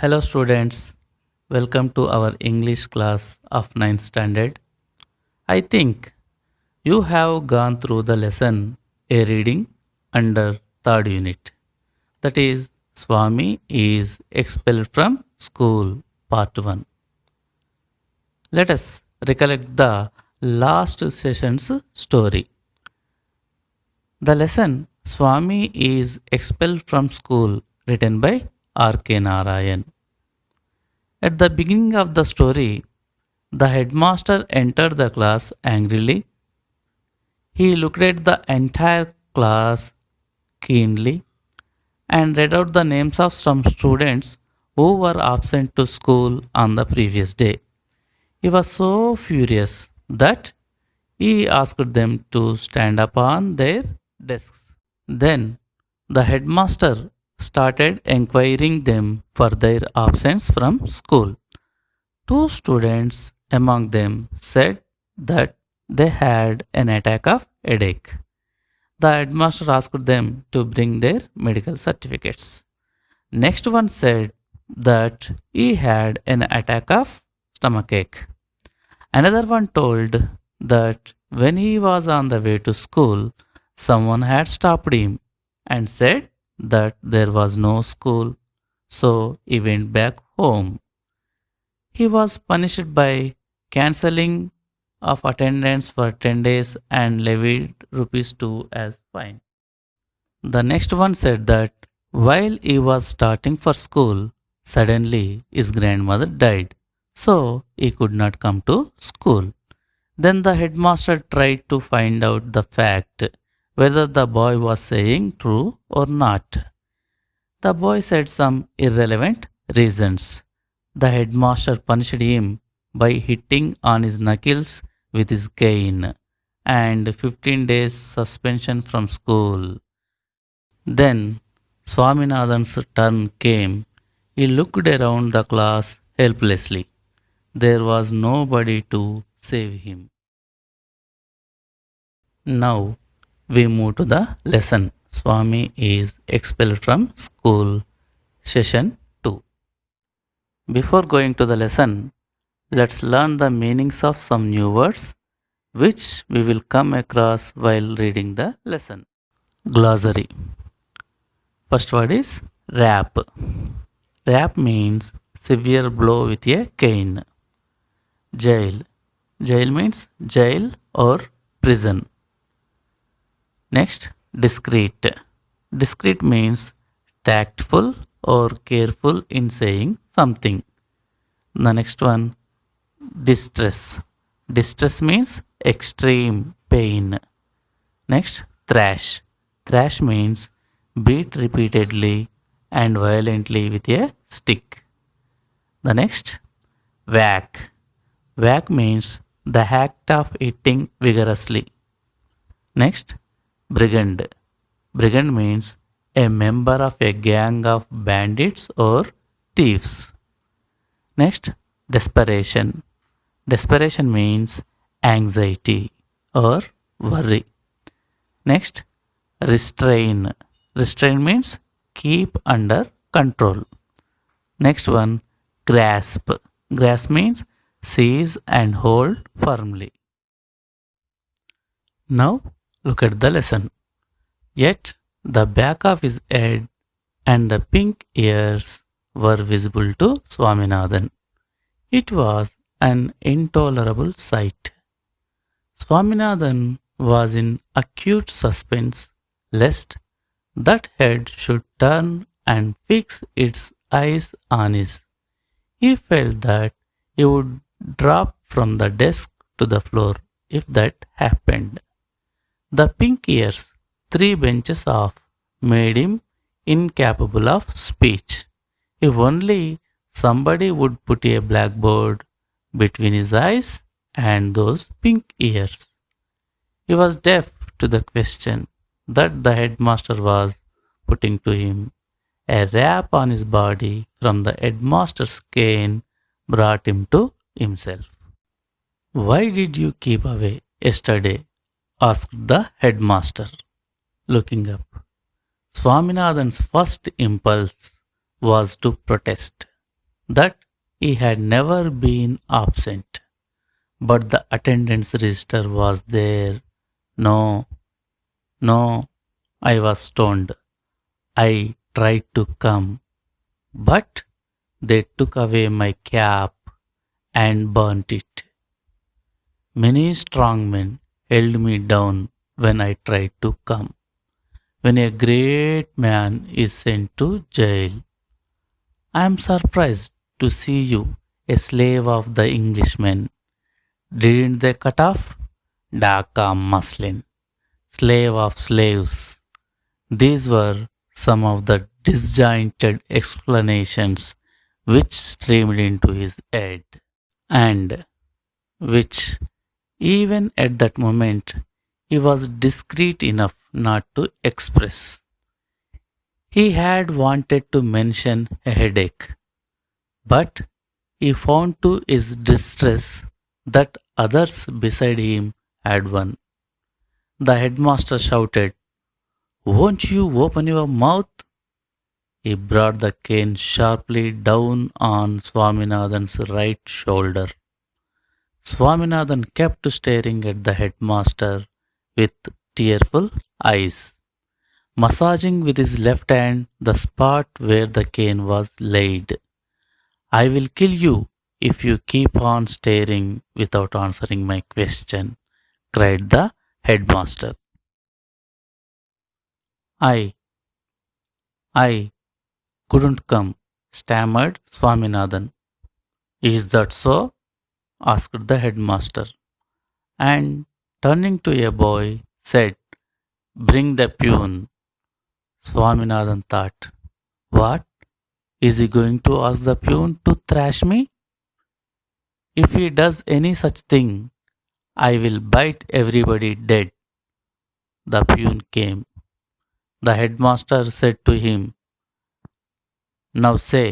Hello, students. Welcome to our English class of ninth standard. I think you have gone through the lesson A Reading under third unit. That is, Swami is expelled from school, part 1. Let us recollect the last session's story. The lesson Swami is expelled from school, written by R.K. Narayan. At the beginning of the story, the headmaster entered the class angrily. He looked at the entire class keenly and read out the names of some students who were absent to school on the previous day. He was so furious that he asked them to stand up on their desks. Then the headmaster started inquiring them for their absence from school. Two students among them said that they had an attack of headache. The headmaster asked them to bring their medical certificates. Next one said that he had an attack of stomachache. Another one told that when he was on the way to school, someone had stopped him and said that there was no school, so he went back home. He was punished by cancelling of attendance for 10 days and levied rupees 2 as fine. The next one said that while he was starting for school, suddenly his grandmother died, so he could not come to school. Then the headmaster tried to find out the fact whether the boy was saying true or not. The boy said some irrelevant reasons. The headmaster punished him by hitting on his knuckles with his cane and 15 days suspension from school. Then Swaminathan's turn came. He looked around the class helplessly. There was nobody to save him. Now we move to the lesson. Swami is expelled from school, session 2. Before going to the lesson, let's learn the meanings of some new words which we will come across while reading the lesson. Glossary. First word is rap. Rap means severe blow with a cane. Jail. Jail means jail or prison. Next, discreet. Discreet means tactful or careful in saying something. The next one, distress. Distress means extreme pain. Next, thrash. Thrash means beat repeatedly and violently with a stick. The next, whack. Whack means the act of hitting vigorously. Next, brigand. Brigand means a member of a gang of bandits or thieves. Next, desperation. Desperation means anxiety or worry. Next, restrain. Restrain means keep under control. Next one, grasp. Grasp means seize and hold firmly. Now look at the lesson. Yet the back of his head and the pink ears were visible to Swaminathan. It was an intolerable sight. Swaminathan was in acute suspense lest that head should turn and fix its eyes on his. He felt that he would drop from the desk to the floor if that happened. The pink ears, 3 benches off, made him incapable of speech. If only somebody would put a blackboard between his eyes and those pink ears. He was deaf to the question that the headmaster was putting to him. A rap on his body from the headmaster's cane brought him to himself. Why did you keep away yesterday? Asked the headmaster, looking up. Swaminathan's first impulse was to protest. that he had never been absent. But the attendance register was there. No, no, I was stoned. I tried to come, but they took away my cap and burnt it. Many strong men held me down when I tried to come. When a great man is sent to jail, I am surprised to see you, a slave of the Englishmen. Didn't they cut off? Dhaka muslin, slave of slaves. These were some of the disjointed explanations which streamed into his head, and which, even at that moment, he was discreet enough not to express. He had wanted to mention a headache, but he found to his distress that others beside him had one. The headmaster shouted, "Won't you open your mouth?" He brought the cane sharply down on Swaminathan's right shoulder. Swaminathan kept staring at the headmaster with tearful eyes, massaging with his left hand the spot where the cane was laid. "I will kill you if you keep on staring without answering my question," cried the headmaster. I, I couldn't come, stammered Swaminathan. "Is that so?" asked the headmaster, and turning to a boy, said, "Bring the peon." Swaminathan thought, "What? Is he going to ask the peon to thrash me? If he does any such thing, I will bite everybody dead." The peon came. The headmaster said to him, "Now say,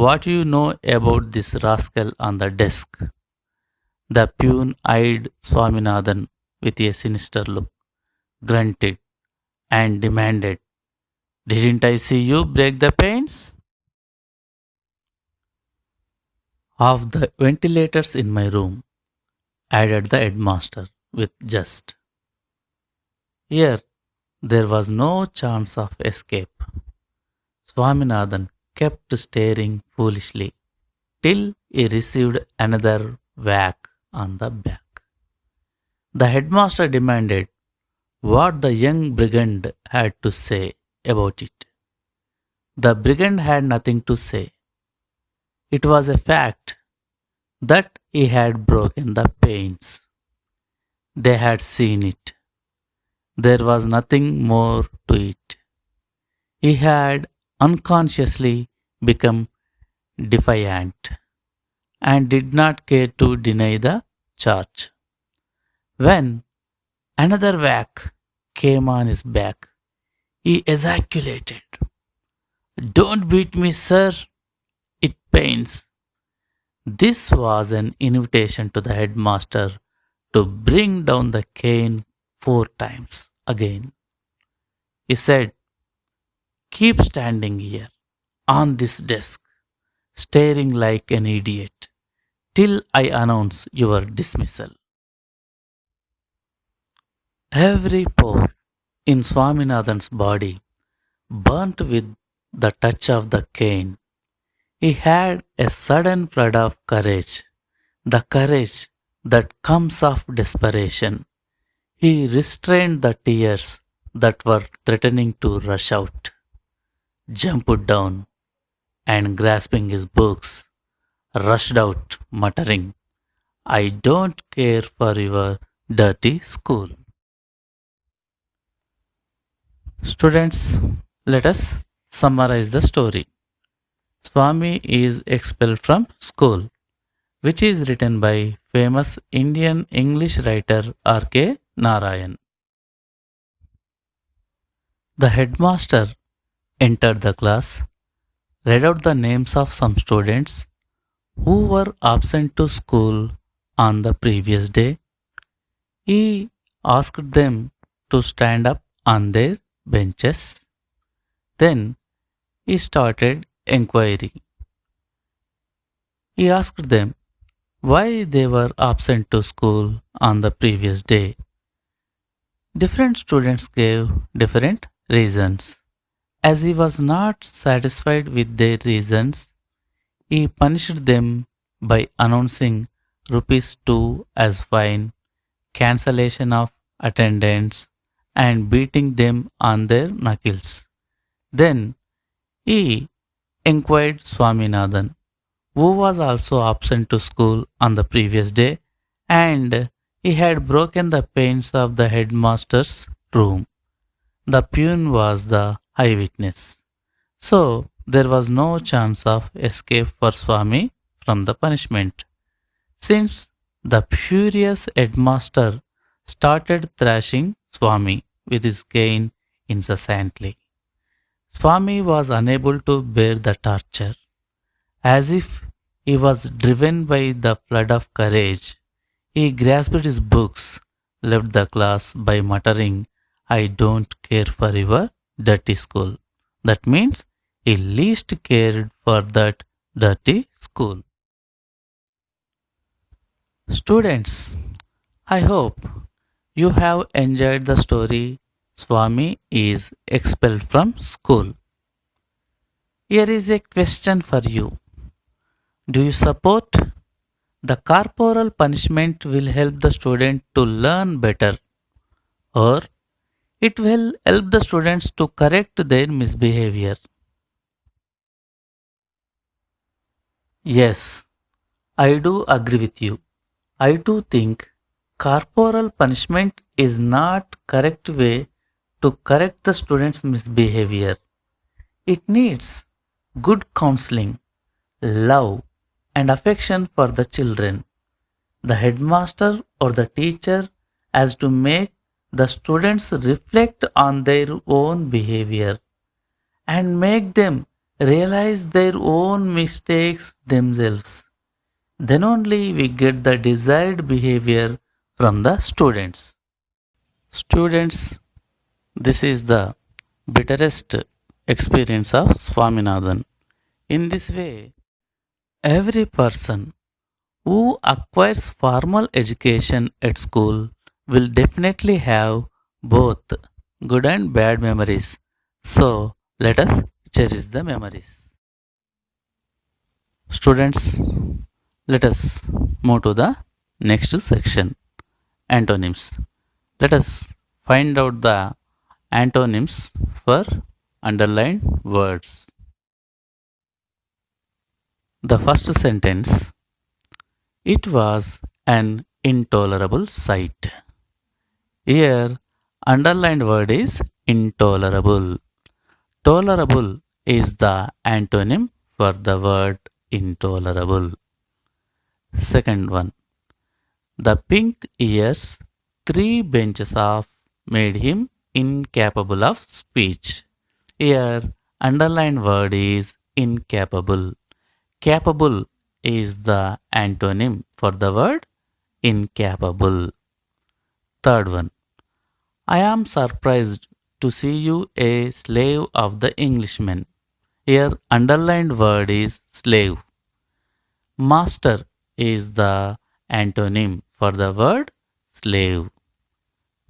what you know about this rascal on the desk." The peon eyed Swaminathan with a sinister look, grunted, and demanded, "Didn't I see you break the panes of the ventilators in my room?" added the headmaster with jest. Here there was no chance of escape. Swaminathan kept staring foolishly till he received another whack on the back. The headmaster demanded what the young brigand had to say about it. The brigand had nothing to say. It was a fact that he had broken the panes. They had seen it. There was nothing more to it. He had unconsciously become defiant and did not care to deny the charge. When another whack came on his back, he ejaculated, "Don't beat me, sir. It pains." This was an invitation to the headmaster to bring down the cane 4 times again. He said, "Keep standing here on this desk, staring like an idiot, till I announce your dismissal." Every pore in Swaminathan's body burnt with the touch of the cane. He had a sudden flood of courage, the courage that comes of desperation. He restrained the tears that were threatening to rush out, jumped down, and grasping his books, rushed out, muttering, "I don't care for your dirty school." Students, let us summarize the story. Swami is expelled from school, which is written by famous Indian English writer R.K. Narayan. The headmaster entered the class, read out the names of some students who were absent to school on the previous day. He asked them to stand up on their benches. Then he started inquiry. He asked them why they were absent to school on the previous day. Different students gave different reasons. As he was not satisfied with their reasons, he punished them by announcing rupees 2 as fine, cancellation of attendance, and beating them on their knuckles. Then he inquired Swaminathan, who was also absent to school on the previous day, and he had broken the panes of the headmaster's room. The peon was the eyewitness. So there was no chance of escape for Swami from the punishment. Since the furious headmaster started thrashing Swami with his cane incessantly, Swami was unable to bear the torture. As if he was driven by the flood of courage, he grasped his books, left the class by muttering, I don't care for your dirty school. That means he least cared for that dirty school. Students, I hope you have enjoyed the story Swami is expelled from school. Here is a question for you. Do you support the corporal punishment will help the student to learn better, or it will help the students to correct their misbehavior? Yes, I do agree with you. I do think corporal punishment is not correct way to correct the student's misbehavior. It needs good counseling, love, and affection for the children. The headmaster or the teacher has to make the students reflect on their own behavior and make them realize their own mistakes themselves. Then only we get the desired behavior from the students. Students, this is the bitterest experience of Swaminathan. In this way, every person who acquires formal education at school will definitely have both good and bad memories. So let us cherish the memories. Students, let us move to the next section, antonyms. Let us find out the antonyms for underlined words. The first sentence, it was an intolerable sight. Here, underlined word is intolerable. Tolerable is the antonym for the word intolerable. Second one, the pink ears, three benches of made him incapable of speech. Here, underlined word is incapable. Capable is the antonym for the word incapable. Third one, I am surprised to see you a slave of the Englishman. Here, underlined word is slave. Master is the antonym for the word slave.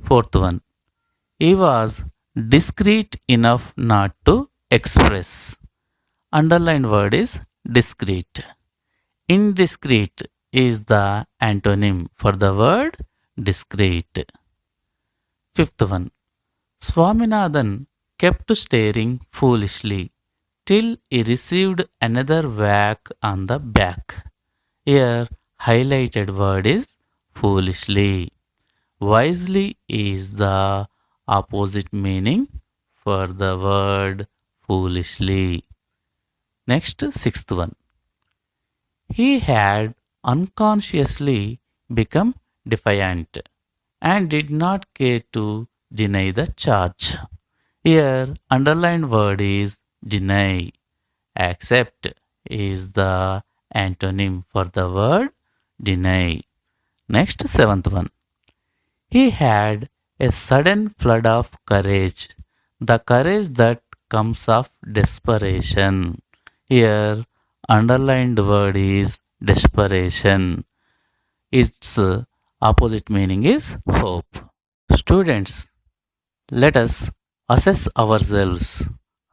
Fourth one, he was discreet enough not to express. Underlined word is discreet. Indiscreet is the antonym for the word discreet. Fifth one, Swaminathan kept staring foolishly till he received another whack on the back. Here, highlighted word is foolishly. Wisely is the opposite meaning for the word foolishly. Next, sixth one. He had unconsciously become defiant and did not care to deny the charge. Here, underlined word is deny. Accept is the antonym for the word deny. Next, seventh one. He had a sudden flood of courage, the courage that comes of desperation. Here, underlined word is desperation. Its opposite meaning is hope. Students, let us assess ourselves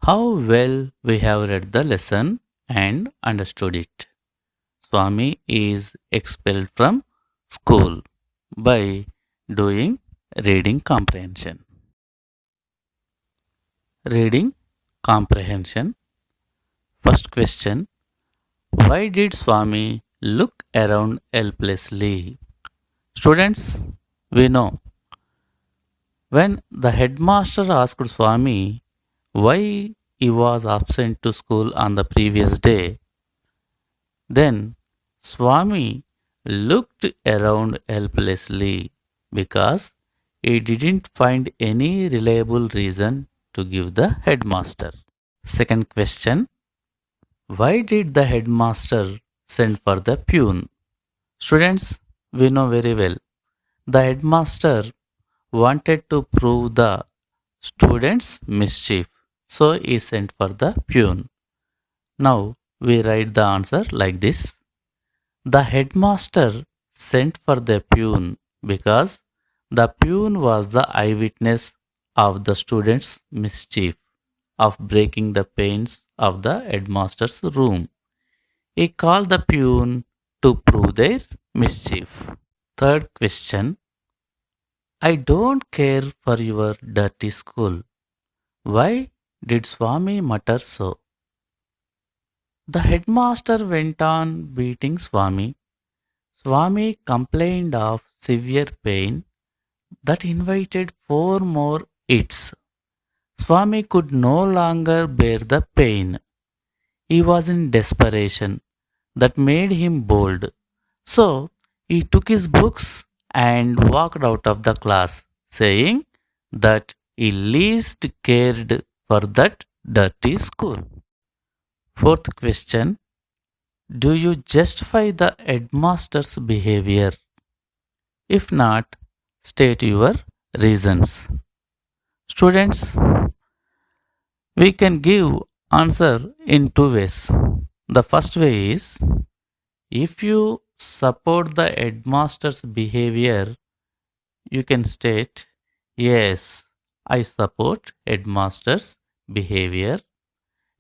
how well we have read the lesson and understood it. Swami is expelled from school by doing reading comprehension. Reading comprehension. First question: why did Swami look around helplessly? Students, we know when the headmaster asked Swami why he was absent to school on the previous day, then Swami looked around helplessly because he didn't find any reliable reason to give the headmaster. Second question: why did the headmaster send for the peon? Students, we know very well. The headmaster wanted to prove the students' mischief, so he sent for the peon. Now we write the answer like this. The headmaster sent for the peon because the peon was the eyewitness of the students' mischief of breaking the panes of the headmaster's room. He called the peon to prove their mischief. Third question: I don't care for your dirty school. Why did Swami mutter so? The headmaster went on beating Swami. Swami complained of severe pain that invited four more hits. Swami could no longer bear the pain. He was in desperation that made him bold. So he took his books and walked out of the class, saying that he least cared for that dirty school. Fourth question: do you justify the headmaster's behavior? If not, state your reasons. Students, we can give answer in two ways. The first way is if you support the headmaster's behavior, you can state, yes, I support headmaster's behavior.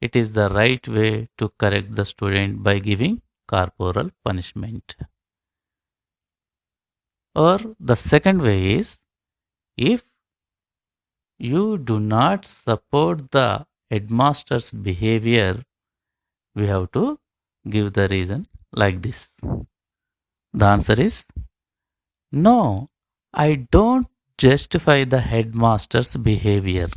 It is the right way to correct the student by giving corporal punishment. Or the second way is if you do not support the headmaster's behavior, we have to give the reason like this. The answer is no, I don't justify the headmaster's behavior.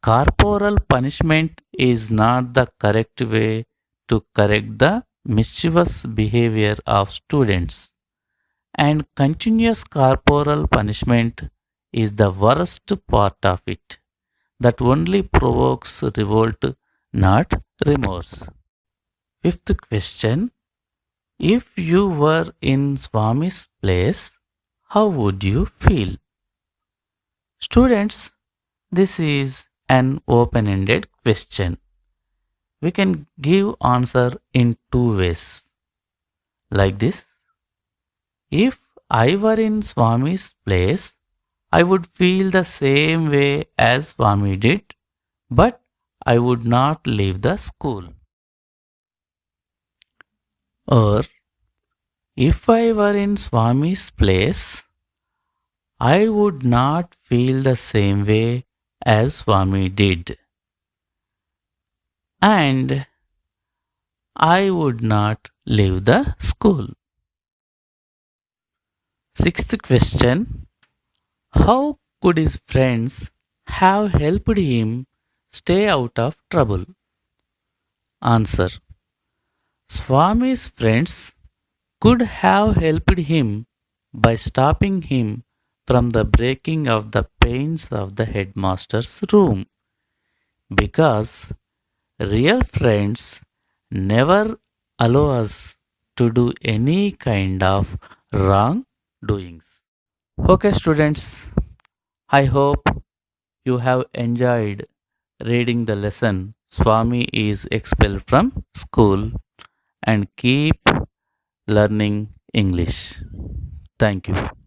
Corporal punishment is not the correct way to correct the mischievous behavior of students, and continuous corporal punishment is the worst part of it, that only provokes revolt, not remorse. Fifth question: if you were in Swami's place, how would you feel? Students, this is an open ended question. We can give answer in two ways. Like this: if I were in Swami's place, I would feel the same way as Swami did, but I would not leave the school. Or if I were in Swami's place, I would not feel the same way as Swami did, and I would not leave the school. Sixth question: how could his friends have helped him stay out of trouble? Answer: Swami's friends could have helped him by stopping him from the breaking of the panes of the headmaster's room, because real friends never allow us to do any kind of wrong doings. Okay, students, I hope you have enjoyed reading the lesson Swami is expelled from school, and keep learning English. Thank you.